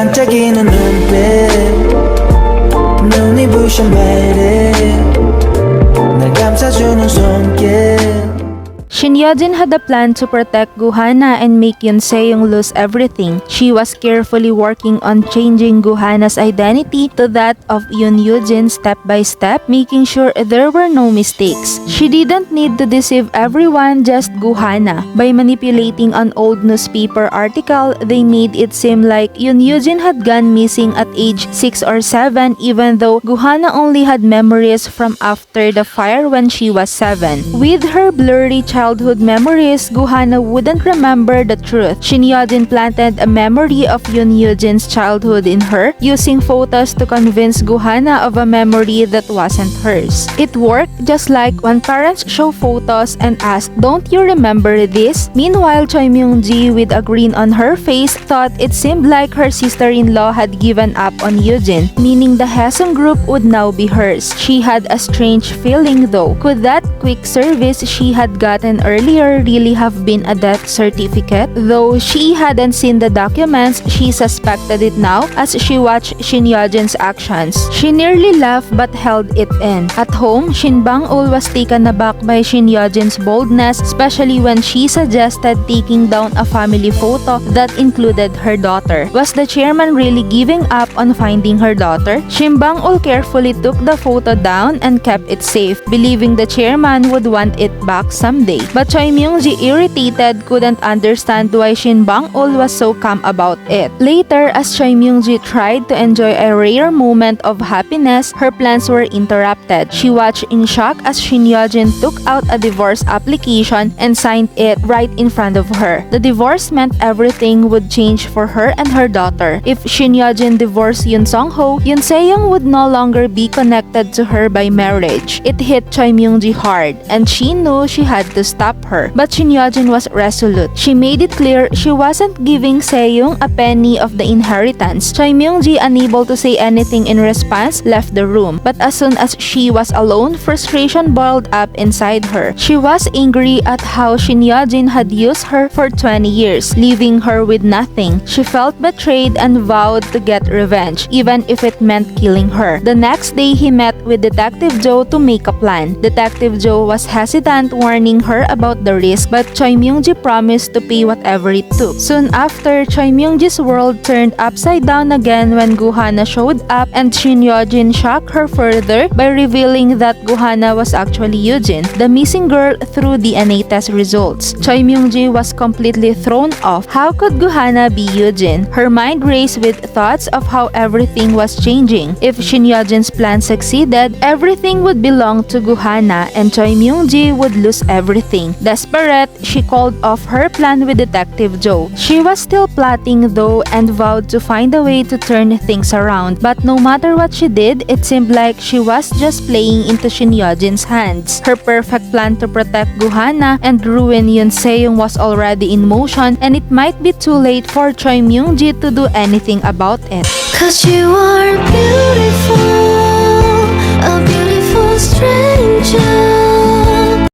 반짝이는 눈빛 눈이 부셔 매일 날 감싸주는 손길. Shin Yojin had a plan to protect Guhana and make Yoon Se-young lose everything. She was carefully working on changing Guhana's identity to that of Yoon Yujin step by step, making sure there were no mistakes. She didn't need to deceive everyone, just Guhana. By manipulating an old newspaper article, they made it seem like Yoon Yujin had gone missing at age 6 or 7, even though Guhana only had memories from after the fire when she was 7. With her blurry childhood memories, Guhana wouldn't remember the truth. Shin Yojin planted a memory of Yoon Yujin's childhood in her, using photos to convince Guhana of a memory that wasn't hers. It worked just like when parents show photos and ask, "Don't you remember this?" Meanwhile, Choi Myung-ji, with a grin on her face, thought it seemed like her sister-in-law had given up on Yujin, meaning the Hyesung group would now be hers. She had a strange feeling though. Could that quick service she had gotten earlier really have been a death certificate? Though she hadn't seen the documents, she suspected it now as she watched Shin Yojin's actions. She nearly laughed but held it in. At home, Shin Bang-ul was taken aback by Shin Yojin's boldness, especially when she suggested taking down a family photo that included her daughter. Was the chairman really giving up on finding her daughter? Shin Bang-ul carefully took the photo down and kept it safe, believing the chairman would want it back someday. But Choi Myung-ji, irritated, couldn't understand why Shin Bang-ul was so calm about it. Later, as Choi Myung-ji tried to enjoy a rare moment of happiness, her plans were interrupted. She watched in shock as Shin Yojin took out a divorce application and signed it right in front of her. The divorce meant everything would change for her and her daughter. If Shin Yojin divorced Yoon Sung-ho, Yoon Se-young would no longer be connected to her by marriage. It hit Choi Myung-ji hard, and she knew she had to stop her. But Shin Yojin was resolute. She made it clear she wasn't giving Se-young a penny of the inheritance. Choi Myung-ji, unable to say anything in response, left the room. But as soon as she was alone, frustration boiled up inside her. She was angry at how Shin Yojin had used her for 20 years, leaving her with nothing. She felt betrayed and vowed to get revenge, even if it meant killing her. The next day, he met with Detective Joe to make a plan. Detective Joe was hesitant, warning her about the risk, but Choi Myung-ji promised to pay whatever it took. Soon after, Choi Myung-ji's world turned upside down again when Guhana showed up, and Shin Yojin shocked her further by revealing that Guhana was actually Yujin, the missing girl, through DNA test results. Choi Myung-ji was completely thrown off. How could Guhana be Yujin? Her mind raced with thoughts of how everything was changing. If Shin Yojin's plan succeeded, everything would belong to Guhana, and Choi Myung-ji would lose everything. Desperate, she called off her plan with Detective Joe. She was still plotting though and vowed to find a way to turn things around. But no matter what she did, it seemed like she was just playing into Shin Yojin's hands. Her perfect plan to protect Guhana and ruin Yoon Se-young was already in motion, and it might be too late for Choi Myung-ji to do anything about it. 'Cause you are beautiful, a beautiful stranger.